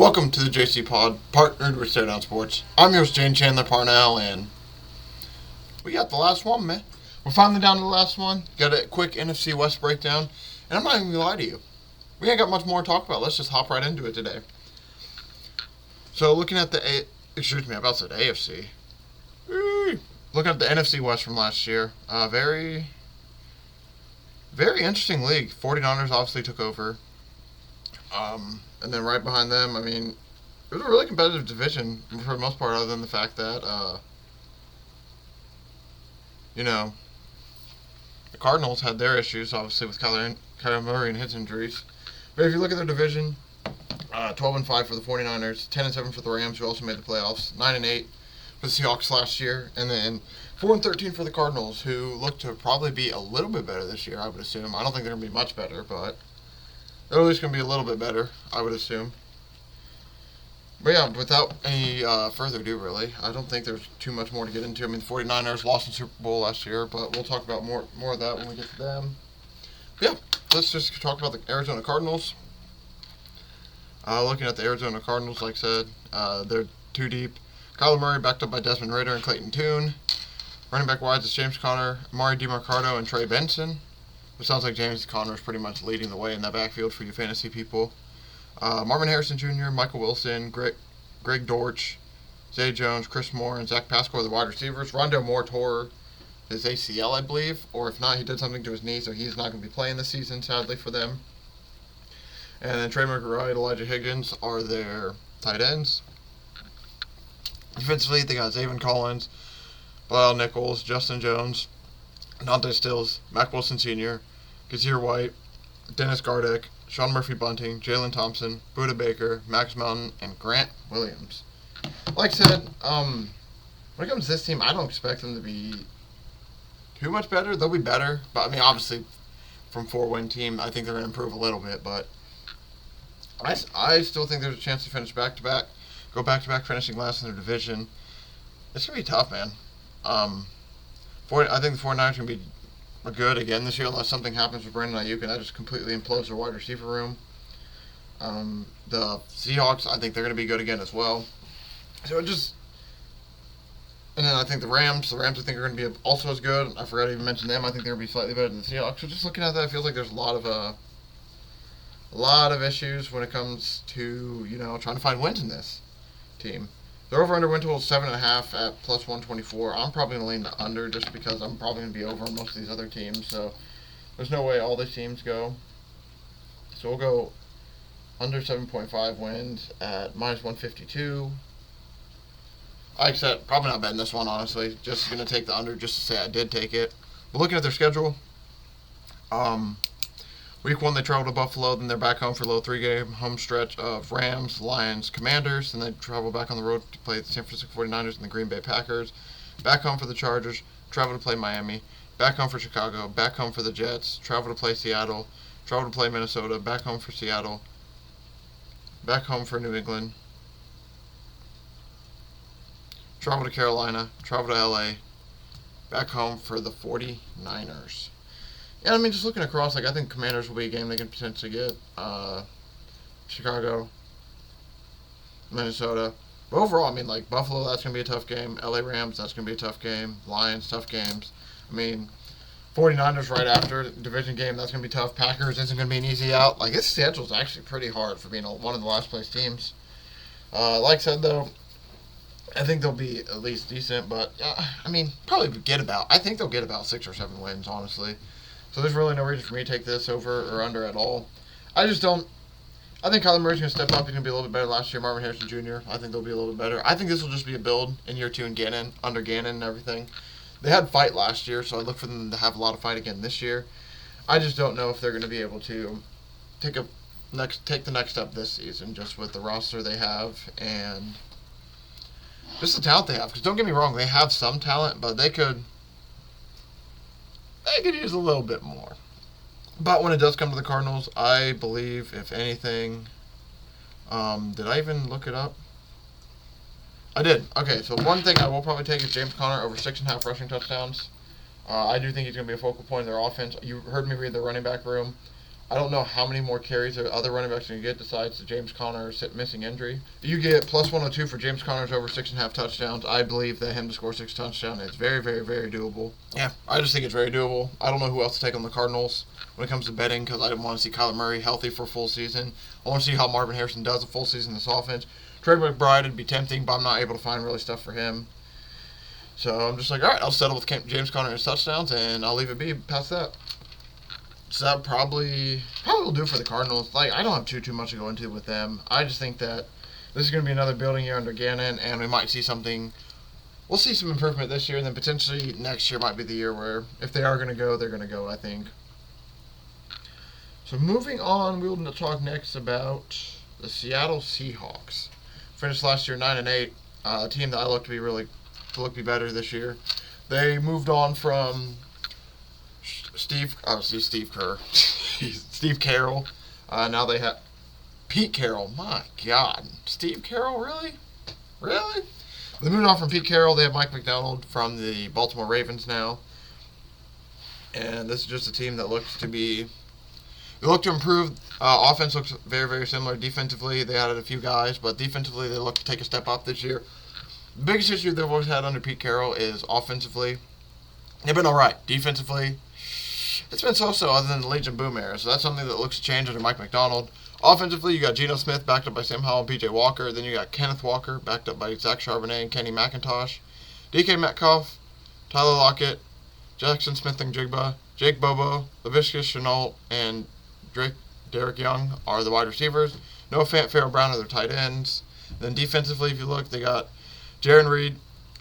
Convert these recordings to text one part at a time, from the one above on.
Welcome to the JCPod, partnered with Stare Down Sports. I'm your host, Jane Chandler Parnell, and we got the last one, man. We're finally down to the last one. Got a quick NFC West breakdown, and I'm not even going to lie to you. We ain't got much more to talk about. Let's just hop right into it today. So, looking at the AFC. Looking at the NFC West from last year. Very interesting league. 49ers obviously took over. And then right behind them, I mean, it was a really competitive division for the most part, other than the fact that, the Cardinals had their issues, obviously, with Kyler Murray and his injuries. But if you look at their division, 12-5 for the 49ers, 10-7 for the Rams, who also made the playoffs, 9-8 for the Seahawks last year, and then 4-13 for the Cardinals, who look to probably be a little bit better this year, I would assume. I don't think they're going to be much better, but they're at least going to be a little bit better, I would assume. But yeah, without any further ado, really, I don't think there's too much more to get into. I mean, the 49ers lost in the Super Bowl last year, but we'll talk about more of that when we get to them. But yeah, let's just talk about the Arizona Cardinals. Looking at the Arizona Cardinals, like I said, they're too deep. Kyler Murray backed up by Desmond Ridder and Clayton Tune. Running back wide is James Conner, Amari DiMercado, and Trey Benson. It sounds like James Conner is pretty much leading the way in that backfield for you fantasy people. Marvin Harrison Jr., Michael Wilson, Greg Dortch, Zay Jones, Chris Moore, and Zach Pascal are the wide receivers. Rondale Moore tore his ACL, I believe, or if not, he did something to his knee, so he's not going to be playing this season, sadly, for them. And then Trey McBride, Elijah Higgins are their tight ends. Defensively, they got Zaven Collins, Bilal Nichols, Justin Jones, Dante Stills, Mac Wilson Sr., Kazir White, Dennis Gardeck, Sean Murphy-Bunting, Jalen Thompson, Buda Baker, Max Mountain, and Grant Williams. Like I said, when it comes to this team, I don't expect them to be too much better. They'll be better, but I mean, obviously, from 4-win team, I think they're going to improve a little bit, but I still think there's a chance to finish back-to-back, go back-to-back, finishing last in their division. It's going to be tough, man. I think the 49ers are going to be good again this year unless something happens with Brandon Ayuk and that just completely implodes their wide receiver room. The Seahawks, I think they're going to be good again as well. And then I think the Rams I think are going to be also as good. I forgot to even mention them. I think they're going to be slightly better than the Seahawks. So just looking at that, it feels like there's a lot of issues when it comes to, trying to find wins in this team. Their over-under win total is 7.5 at plus 124. I'm probably going to lean the under just because I'm probably going to be over on most of these other teams. So there's no way all these teams go. So we'll go under 7.5 wins at minus 152. Like I said, probably not betting this one, honestly. Just going to take the under just to say I did take it. But looking at their schedule, Week 1, they travel to Buffalo, then they're back home for a little 3-game home stretch of Rams, Lions, Commanders, then they travel back on the road to play the San Francisco 49ers and the Green Bay Packers, back home for the Chargers, travel to play Miami, back home for Chicago, back home for the Jets, travel to play Seattle, travel to play Minnesota, back home for Seattle, back home for New England, travel to Carolina, travel to LA, back home for the 49ers. Yeah, I mean, just looking across, I think Commanders will be a game they can potentially get. Chicago, Minnesota. But overall, I mean, Buffalo, that's going to be a tough game. LA Rams, that's going to be a tough game. Lions, tough games. I mean, 49ers right after, division game, that's going to be tough. Packers isn't going to be an easy out. This schedule is actually pretty hard for being one of the last place teams. Like I said, though, I think they'll be at least decent, but, I think they'll get about 6 or 7 wins, honestly. So there's really no reason for me to take this over or under at all. I think Kyler Murray's going to step up. He's going to be a little bit better last year. Marvin Harrison Jr., I think they'll be a little bit better. I think this will just be a build in year 2 in under Gannon and everything. They had fight last year, so I look for them to have a lot of fight again this year. I just don't know if they're going to be able to take the next step this season, just with the roster they have and just the talent they have. Because don't get me wrong, they have some talent, but they could use a little bit more. But when it does come to the Cardinals, I believe, if anything, did I even look it up? I did. Okay, so one thing I will probably take is James Conner over 6.5 rushing touchdowns. I do think he's going to be a focal point of their offense. You heard me read the running back room. I don't know how many more carries the other running backs are going to get besides the James Conner missing injury. You get plus 102 for James Conner's over 6.5 touchdowns. I believe that him to score 6 touchdowns is very, very, very doable. Yeah, I just think it's very doable. I don't know who else to take on the Cardinals when it comes to betting because I didn't want to see Kyler Murray healthy for a full season. I want to see how Marvin Harrison does a full season in this offense. Trey McBride would be tempting, but I'm not able to find really stuff for him. So I'm just like, all right, I'll settle with James Conner and his touchdowns, and I'll leave it be past that. So that probably will do for the Cardinals. Like, I don't have too much to go into with them. I just think that this is going to be another building year under Gannon, and we might see something. We'll see some improvement this year, and then potentially next year might be the year where if they are going to go, they're going to go, I think. So moving on, we'll talk next about the Seattle Seahawks. Finished last year 9-8, a team that I look to be better this year. They moved on from Steve Carroll. Now they have Pete Carroll. My God, Steve Carroll, really? They moved on from Pete Carroll. They have Mike McDonald from the Baltimore Ravens now, and this is just a team that looks to improve. Offense looks very, very similar. Defensively, they added a few guys, but defensively, they look to take a step up this year. The biggest issue they've always had under Pete Carroll is offensively. They've been all right. Defensively, it's been so-so other than the Legion Boom era, so that's something that looks to change under Mike McDonald. Offensively, you got Geno Smith backed up by Sam Howell and P.J. Walker. Then you got Kenneth Walker backed up by Zach Charbonnet and Kenny McIntosh. DK Metcalf, Tyler Lockett, Jackson Smith-Njigba, Jake Bobo, Laviska Shenault, and Derek Young are the wide receivers. Noah Fant, Farrell Brown are their tight ends. Then defensively, if you look, they got Jaron Reed.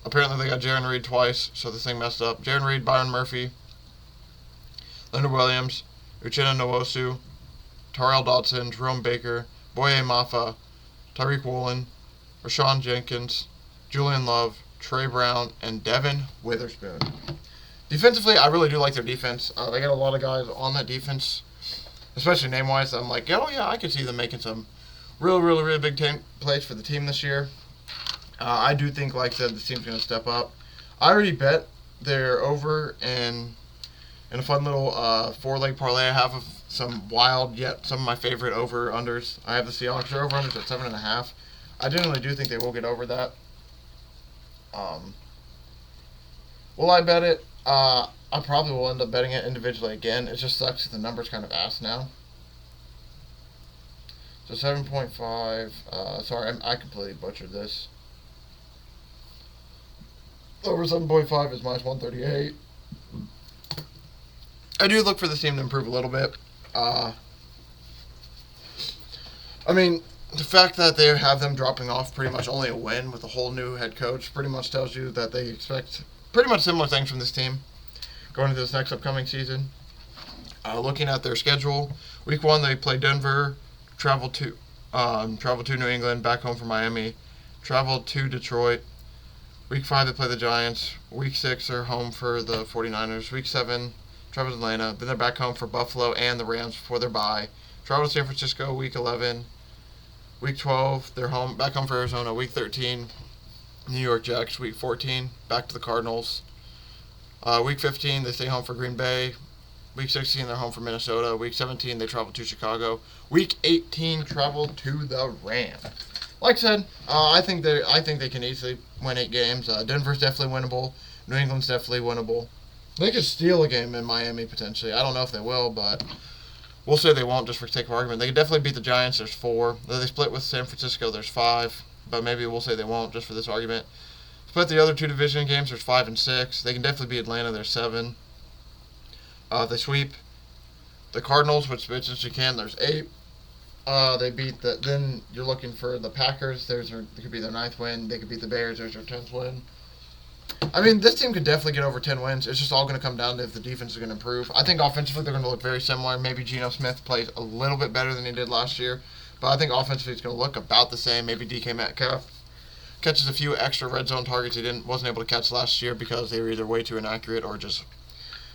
Apparently, they got Jaron Reed twice, so this thing messed up. Jaron Reed, Byron Murphy, Leonard Williams, Uchenna Nwosu, Terrell Dodson, Jerome Baker, Boye Mafa, Tyreek Woolen, Rashawn Jenkins, Julian Love, Trey Brown, and Devin Witherspoon. Defensively, I really do like their defense. They got a lot of guys on that defense, especially name-wise. I'm like, oh yeah, I could see them making some really big plays for the team this year. I do think, like I said, the team's going to step up. I already bet they're over in a fun little 4-leg parlay I have of some wild, yet some of my favorite over-unders. I have the Seahawks. They're over-unders at 7.5. I generally do think they will get over that. Will I bet it? I probably will end up betting it individually again. It just sucks that the number's kind of ass now. So 7.5. Sorry, I completely butchered this. Over 7.5 is minus 138. I do look for this team to improve a little bit. I mean, the fact that they have them dropping off pretty much only a win with a whole new head coach pretty much tells you that they expect pretty much similar things from this team going into this next upcoming season. Looking at their schedule, week 1 they play Denver, travel to New England, back home from Miami, travel to Detroit. Week 5 they play the Giants. Week 6 they're home for the 49ers. Week 7 travel to Atlanta. Then they're back home for Buffalo and the Rams before their bye. Travel to San Francisco week 11. Week 12 they're back home for Arizona. Week 13 New York Jets. Week 14 back to the Cardinals. Week 15 they stay home for Green Bay. Week 16 they're home for Minnesota. Week 17 they travel to Chicago. Week 18 travel to the Rams. Like I said, I think they can easily win 8 games. Denver's definitely winnable. New England's definitely winnable. They could steal a game in Miami potentially. I don't know if they will, but we'll say they won't just for sake of argument. They could definitely beat the Giants. There's 4. They split with San Francisco. There's 5, but maybe we'll say they won't just for this argument. Split the other 2 division games. There's 5 and 6. They can definitely beat Atlanta. There's 7. They sweep the Cardinals, which bitches you can. There's 8. They beat then you're looking for the Packers. It could be their 9th win. They could beat the Bears. There's their 10th win. I mean, this team could definitely get over 10 wins. It's just all going to come down to if the defense is going to improve. I think offensively they're going to look very similar. Maybe Geno Smith plays a little bit better than he did last year. But I think offensively it's going to look about the same. Maybe DK Metcalf catches a few extra red zone targets he wasn't able to catch last year because they were either way too inaccurate or just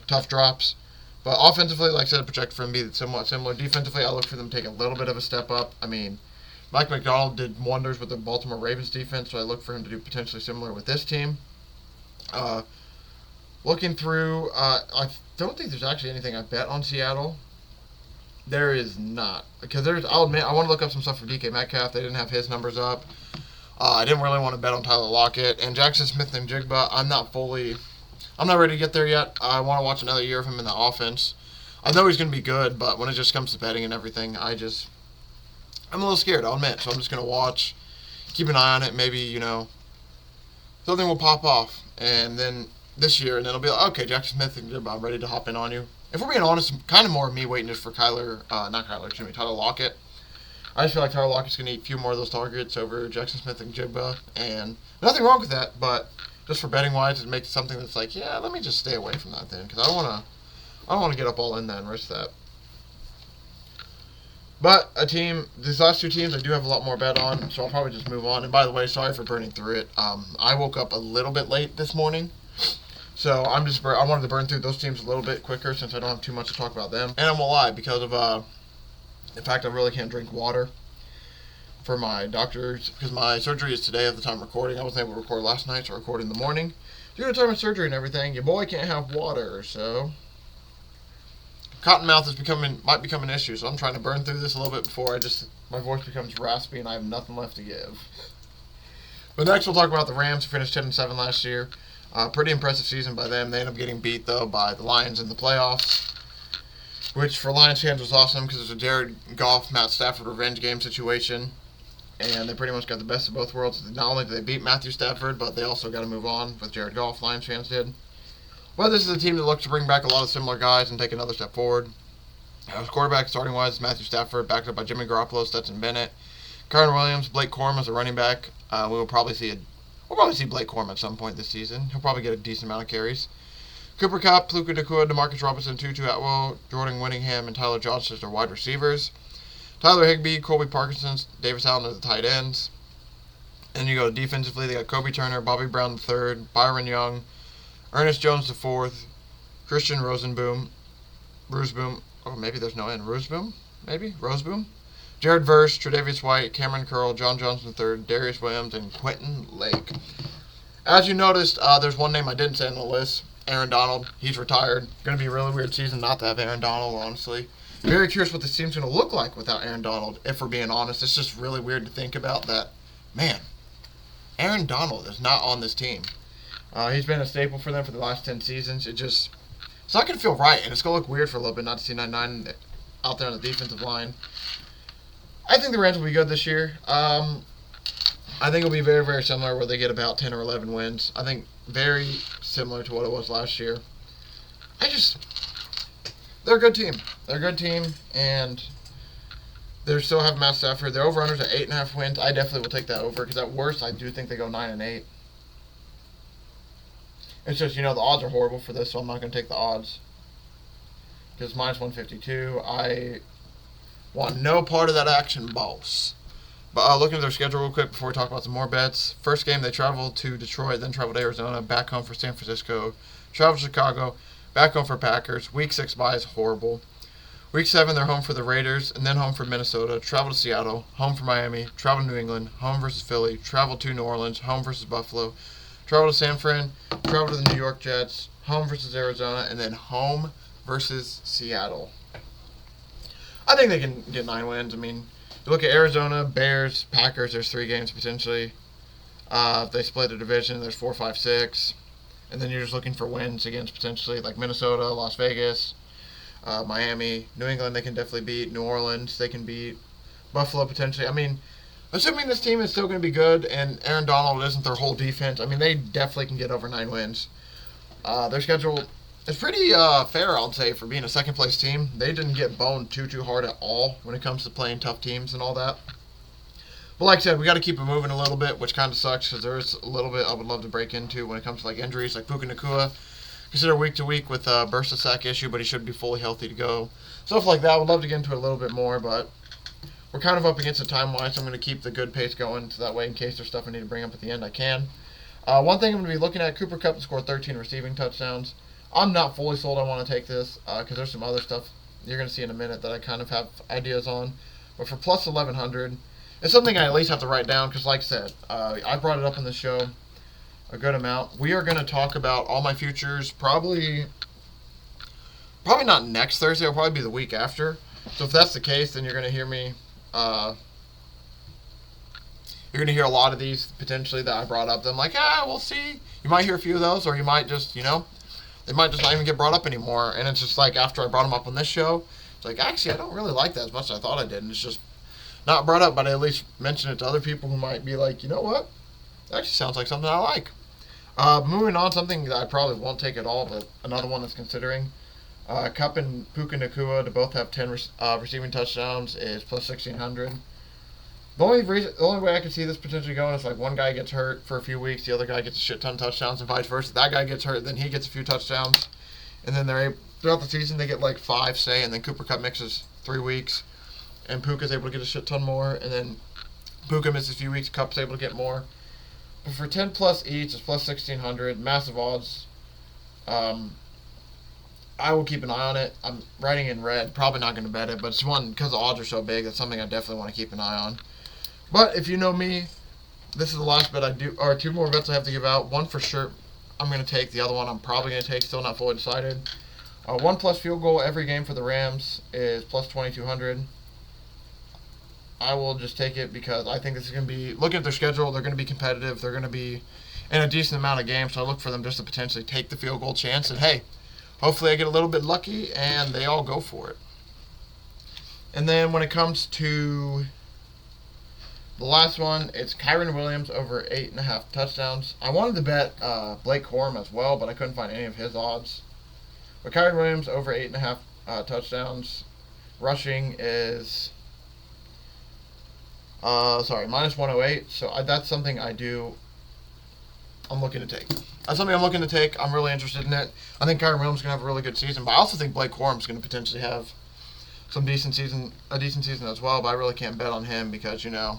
tough drops. But offensively, like I said, projected for them to be somewhat similar. Defensively, I look for them to take a little bit of a step up. I mean, Mike McDonald did wonders with the Baltimore Ravens defense, so I look for him to do potentially similar with this team. Looking through, I don't think there's actually anything I bet on Seattle. There is not. Because I'll admit, I want to look up some stuff for DK Metcalf. They didn't have his numbers up. I didn't really want to bet on Tyler Lockett. And Jackson Smith and Jigba, I'm not ready to get there yet. I want to watch another year of him in the offense. I know he's going to be good, but when it just comes to betting and everything, I'm a little scared, I'll admit. So I'm just going to watch, keep an eye on it. Maybe, something will pop off. And then this year, and then it'll be like, okay, Jackson Smith and Jigba, I'm ready to hop in on you. If we're being honest, kind of more of me waiting just for Tyler Lockett. I just feel like Tyler Lockett's going to eat a few more of those targets over Jackson Smith and Jigba. And nothing wrong with that, but just for betting-wise, it makes something that's like, yeah, let me just stay away from that then. Because I don't want to get up all in that and risk that. But these last two teams, I do have a lot more bet on, so I'll probably just move on. And by the way, sorry for burning through it. I woke up a little bit late this morning. So I wanted to burn through those teams a little bit quicker since I don't have too much to talk about them. And I'm gonna lie, because of the fact I really can't drink water for my doctors, because my surgery is today at the time of recording. I wasn't able to record last night, so I recorded in the morning. Due to the time of surgery and everything, your boy can't have water, so cottonmouth might become an issue. So I'm trying to burn through this a little bit before my voice becomes raspy and I have nothing left to give. But next we'll talk about the Rams, who finished 10-7 last year. Pretty impressive season by them. They ended up getting beat, though, by the Lions in the playoffs, which for Lions fans was awesome because it was a Jared Goff, Matt Stafford revenge game situation, and they pretty much got the best of both worlds. Not only did they beat Matthew Stafford, but they also got to move on with Jared Goff, Lions fans did. But this is a team that looks to bring back a lot of similar guys and take another step forward. As quarterback, starting-wise, Matthew Stafford, backed up by Jimmy Garoppolo, Stetson Bennett, Kyren Williams, Blake Corum as a running back. We'll probably see Blake Corum at some point this season. He'll probably get a decent amount of carries. Cooper Kupp, Puka Nacua, Demarcus Robinson, Tutu Atwell, Jordan Whittingham, and Tyler Johnson are wide receivers. Tyler Higbee, Colby Parkinson, Davis Allen are the tight ends. And you go defensively, they got Kobe Turner, Bobby Brown III, Byron Young, Ernest Jones IV, Christian Roseboom, oh, maybe there's no N, Roseboom? Jared Verse, Tre'Davious White, Cameron Curl, John Johnson III, Darius Williams, and Quentin Lake. As you noticed, there's one name I didn't say on the list, Aaron Donald. He's retired. Going to be a really weird season not to have Aaron Donald, honestly. Very curious what this team's going to look like without Aaron Donald, if we're being honest. It's just really weird to think about that, man, Aaron Donald is not on this team. He's been a staple for them for the last 10 seasons. It's not going to feel right, and it's going to look weird for a little bit not to see 9-9 out there on the defensive line. I think the Rams will be good this year. I think it'll be very, very similar where they get about 10 or 11 wins. I think very similar to what it was last year. They're a good team. And they still have Matt Stafford. Their over-unders at 8.5 wins. I definitely will take that over because at worst, I do think they go 9-8. It's just, the odds are horrible for this, so I'm not going to take the odds. Because minus 152, I want no part of that action, boss. But looking at their schedule real quick before we talk about some more bets. First game, they traveled to Detroit, then traveled to Arizona, back home for San Francisco, traveled to Chicago, back home for Packers. Week 6 bye is horrible. Week 7, they're home for the Raiders, and then home for Minnesota, travel to Seattle, home for Miami, travel to New England, home versus Philly, travel to New Orleans, home versus Buffalo, travel to San Fran, travel to the New York Jets, home versus Arizona, and then home versus Seattle. I think they can get 9 wins. I mean, you look at Arizona, Bears, Packers, there's 3 games potentially. If they split the division, there's 4, 5, 6. And then you're just looking for wins against potentially like Minnesota, Las Vegas, Miami, New England they can definitely beat, New Orleans they can beat, Buffalo potentially. I mean, assuming this team is still going to be good and Aaron Donald isn't their whole defense, I mean, they definitely can get over 9 wins. Their schedule is pretty fair, I'll say, for being a second-place team. They didn't get boned too hard at all when it comes to playing tough teams and all that. But like I said, we got to keep it moving a little bit, which kind of sucks because there is a little bit I would love to break into when it comes to like injuries, like Puka Nacua. Consider week to week with a bursa sack issue, but he should be fully healthy to go. Stuff like that. I would love to get into it a little bit more, but we're kind of up against the time-wise, so I'm going to keep the good pace going so that way in case there's stuff I need to bring up at the end, I can. One thing I'm going to be looking at, Cooper Kupp scored 13 receiving touchdowns. I'm not fully sold I want to take this because there's some other stuff you're going to see in a minute that I kind of have ideas on. But for plus 1,100, it's something I at least have to write down because, like I said, I brought it up in the show a good amount. We are going to talk about all my futures probably not next Thursday. It'll probably be the week after. So if that's the case, then you're going to hear me. You're going to hear a lot of these potentially that I brought up. Then like, we'll see. You might hear a few of those, or you might just, they might just not even get brought up anymore. And it's just like after I brought them up on this show, it's like, actually, I don't really like that as much as I thought I did. And it's just not brought up, but I at least mention it to other people who might be like, you know what? That actually sounds like something I like. Moving on, something that I probably won't take at all, but another one that's considering. Kupp and Puka Nacua to both have 10 receiving touchdowns is plus 1,600. The only way I can see this potentially going is like one guy gets hurt for a few weeks, the other guy gets a shit ton of touchdowns, and vice versa. That guy gets hurt, then he gets a few touchdowns, and then throughout the season they get like 5, say, and then Cooper Kupp mixes 3 weeks, and Puka's able to get a shit ton more, and then Puka misses a few weeks, Kupp's able to get more. But for 10 plus each, it's plus 1,600, massive odds. I will keep an eye on it. I'm writing in red, probably not going to bet it, but it's one, because the odds are so big, that's something I definitely want to keep an eye on. But if you know me, this is the last bet I do, or 2 more bets I have to give out. One for sure I'm going to take. The other one I'm probably going to take, still not fully decided. 1 plus field goal every game for the Rams is plus 2,200. I will just take it because I think this is going to be, looking at their schedule, they're going to be competitive. They're going to be in a decent amount of games, so I look for them just to potentially take the field goal chance. And hey, hopefully I get a little bit lucky and they all go for it. And then when it comes to the last one, it's Kyren Williams over 8.5 touchdowns. I wanted to bet Blake Corum as well, but I couldn't find any of his odds. But Kyren Williams over 8.5 touchdowns. Rushing is minus 108. So that's something I'm looking to take. That's something I'm looking to take. I'm really interested in it. I think Kyren Williams is going to have a really good season, but I also think Blake Corum is going to potentially have a decent season as well. But I really can't bet on him because the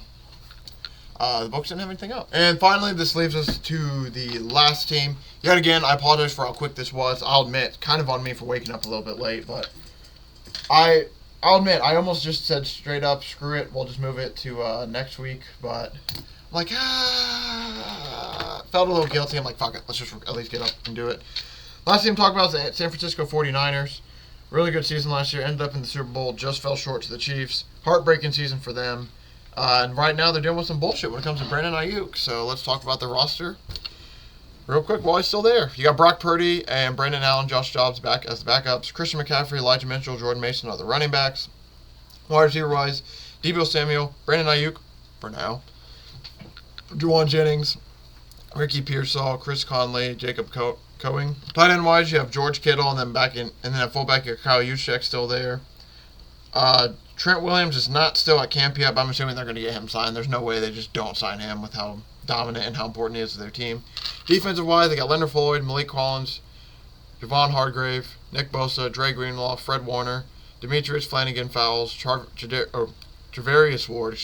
books didn't have anything up. And finally, this leaves us to the last team. Yet again, I apologize for how quick this was. I'll admit, kind of on me for waking up a little bit late, but I'll admit, I almost just said straight up, screw it, we'll just move it to next week, but I'm like, felt a little guilty. I'm like, fuck it, let's just at least get up and do it. Last team to talk about is the San Francisco 49ers. Really good season last year, ended up in the Super Bowl, just fell short to the Chiefs. Heartbreaking season for them. And right now they're dealing with some bullshit when it comes to Brandon Ayuk. So let's talk about the roster real quick while he's still there. You got Brock Purdy and Brandon Allen, Josh Jacobs back as the backups. Christian McCaffrey, Elijah Mitchell, Jordan Mason are the running backs. Wide receiver-wise, Deebo Samuel, Brandon Ayuk, for now. Juwan Jennings, Ricky Pearsall, Chris Conley, Jacob Coing. Tight end-wise, you have George Kittle, and then at fullback, you have Kyle Juszczyk still there. Trent Williams is not still at camp yet, but I'm assuming they're going to get him signed. There's no way they just don't sign him with how dominant and how important he is to their team. Defensive-wise, they got Leonard Floyd, Malik Collins, Javon Hargrave, Nick Bosa, Dre Greenlaw, Fred Warner, Demetrius Flannigan-Fowles, Travarius Ward,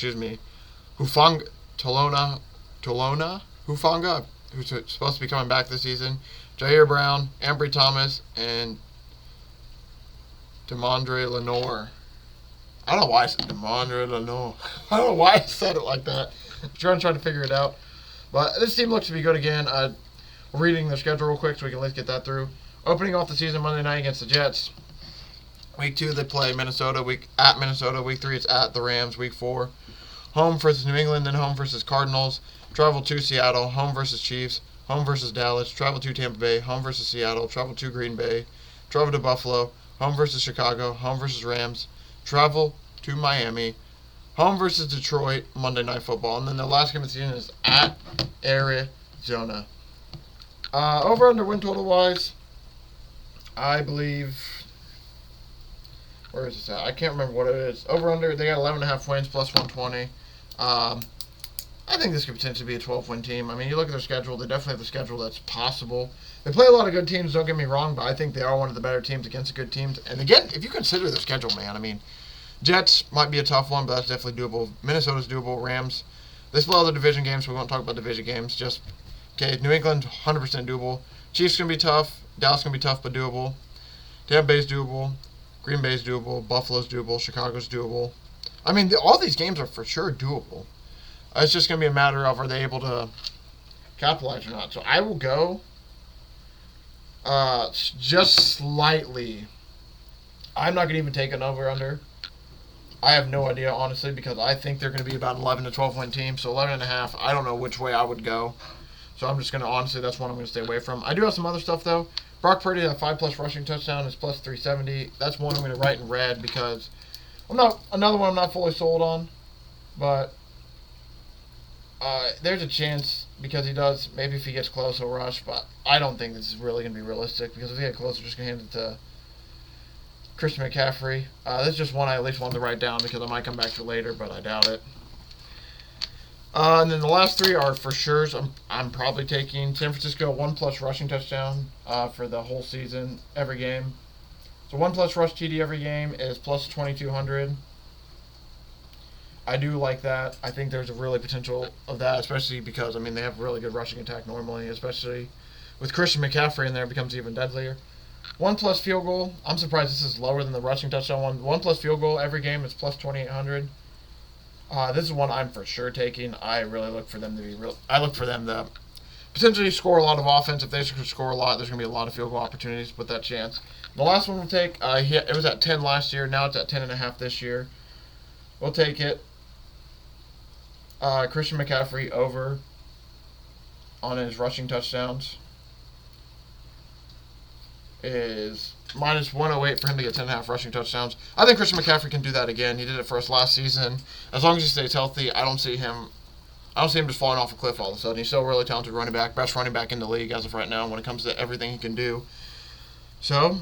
Hufanga, who's supposed to be coming back this season, Jair Brown, Ambry Thomas, and Demondre Lenore. I don't know why I said Demondre Lenore. I don't know why I said it like that. I'm trying to figure it out. But this team looks to be good again. We're reading their schedule real quick so we can at least get that through. Opening off the season Monday night against the Jets. Week 2 they play Minnesota. At Minnesota. Week 3 it's at the Rams. Week 4 home versus New England, then home versus Cardinals. Travel to Seattle. Home versus Chiefs. Home versus Dallas. Travel to Tampa Bay. Home versus Seattle. Travel to Green Bay. Travel to Buffalo. Home versus Chicago. Home versus Rams. Travel to Miami. Home versus Detroit, Monday Night Football. And then the last game of the season is at Arizona. Over-under win total-wise, I believe... Where is this at? I can't remember what it is. Over-under, they got 11.5 wins, plus 120. I think this could potentially be a 12-win team. I mean, you look at their schedule, they definitely have a schedule that's possible. They play a lot of good teams, don't get me wrong, but I think they are one of the better teams against good teams. And again, if you consider their schedule, man, I mean, Jets might be a tough one, but that's definitely doable. Minnesota's doable. Rams. They still have the division games, so we won't talk about division games. New England, 100% doable. Chiefs going to be tough. Dallas going to be tough, but doable. Tampa Bay's doable. Green Bay's doable. Buffalo's doable. Chicago's doable. I mean, all these games are for sure doable. It's just going to be a matter of are they able to capitalize or not. So I will go just slightly. I'm not going to even take an over-under. I have no idea, honestly, because I think they're going to be about an 11 to 12 win team. So 11.5, I don't know which way I would go. So I'm just going to, honestly, that's one I'm going to stay away from. I do have some other stuff, though. Brock Purdy, that 5+ rushing touchdown is plus 370. That's one I'm going to write in red because another one I'm not fully sold on. But there's a chance because he does. Maybe if he gets close, he'll rush. But I don't think this is really going to be realistic because if he gets close, we're just going to hand it to Christian McCaffrey. This is just one I at least wanted to write down because I might come back to later, but I doubt it. And then the last three are for sure. I'm probably taking San Francisco 1+ rushing touchdown for the whole season, every game. So 1+ rush TD every game is plus 2,200. I do like that. I think there's a really potential of that, especially because, they have a really good rushing attack normally, especially with Christian McCaffrey in there, it becomes even deadlier. 1+ field goal. I'm surprised this is lower than the rushing touchdown one. 1+ field goal every game is plus 2,800. This is one I'm for sure taking. I really look for them to be real. I look for them to potentially score a lot of offense. If they score a lot, there's going to be a lot of field goal opportunities with that chance. The last one we'll take, it was at 10 last year. Now it's at 10.5 this year. We'll take it. Christian McCaffrey over on his rushing touchdowns is minus 108 for him to get 10.5 rushing touchdowns. I think Christian McCaffrey can do that again. He did it for us last season. As long as he stays healthy, I don't see him just falling off a cliff all of a sudden. He's still a really talented running back, best running back in the league as of right now when it comes to everything he can do. So,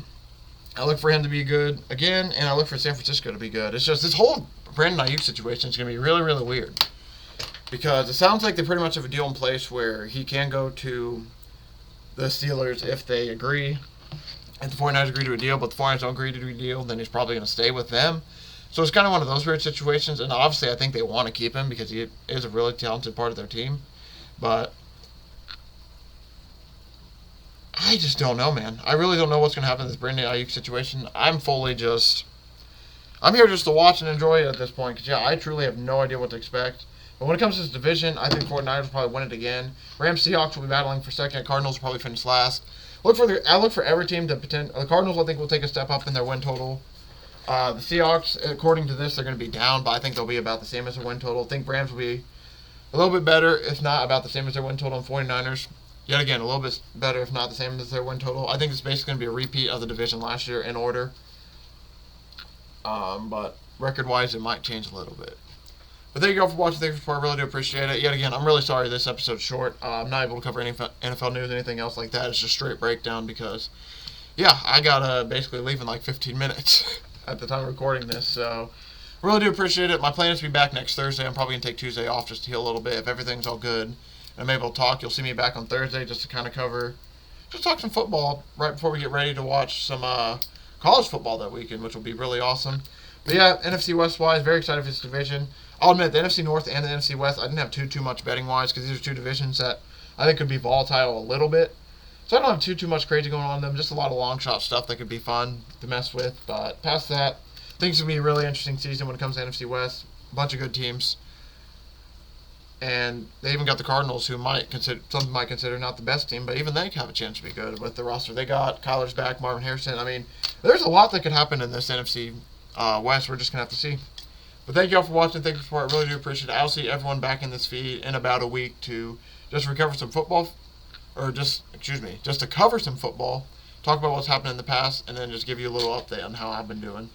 I look for him to be good again, and I look for San Francisco to be good. It's just this whole Brandon Ayuk situation is going to be really, really weird. Because it sounds like they pretty much have a deal in place where he can go to the Steelers if they agree. If the 49ers agree to a deal, but the 49ers don't agree to a deal, then he's probably going to stay with them. So it's kind of one of those weird situations. And obviously I think they want to keep him because he is a really talented part of their team. But I just don't know, man. I really don't know what's going to happen in this Brandon Ayuk situation. I'm here just to watch and enjoy it at this point. Because, I truly have no idea what to expect. But when it comes to this division, I think 49ers will probably win it again. Rams, Seahawks will be battling for second. Cardinals will probably finish last. I look for every team to pretend. The Cardinals, I think, will take a step up in their win total. The Seahawks, according to this, they're going to be down, but I think they'll be about the same as their win total. I think Rams will be a little bit better, if not about the same as their win total. And 49ers, yet again, a little bit better, if not the same as their win total. I think it's basically going to be a repeat of the division last year in order. But record-wise, it might change a little bit. But thank you all for watching. Thank you for support. I really do appreciate it. Yet again, I'm really sorry this episode's short. I'm not able to cover any NFL news or anything else like that. It's just straight breakdown because, I got to basically leave in like 15 minutes at the time of recording this. So, I really do appreciate it. My plan is to be back next Thursday. I'm probably going to take Tuesday off just to heal a little bit. If everything's all good and I'm able to talk, you'll see me back on Thursday just to kind of talk some football right before we get ready to watch some college football that weekend, which will be really awesome. But NFC West-wise, very excited for this division. I'll admit, the NFC North and the NFC West, I didn't have too much betting-wise because these are two divisions that I think could be volatile a little bit. So I don't have too much crazy going on in them. Just a lot of long-shot stuff that could be fun to mess with. But past that, I think it's going to be a really interesting season when it comes to NFC West. A bunch of good teams. And they even got the Cardinals, who some might consider not the best team, but even they have a chance to be good with the roster they got. Kyler's back, Marvin Harrison. There's a lot that could happen in this NFC West. We're just going to have to see. But thank you all for watching. Thank you for support. I really do appreciate it. I'll see everyone back in this feed in about a week to just recover some football, just to cover some football, talk about what's happened in the past, and then just give you a little update on how I've been doing.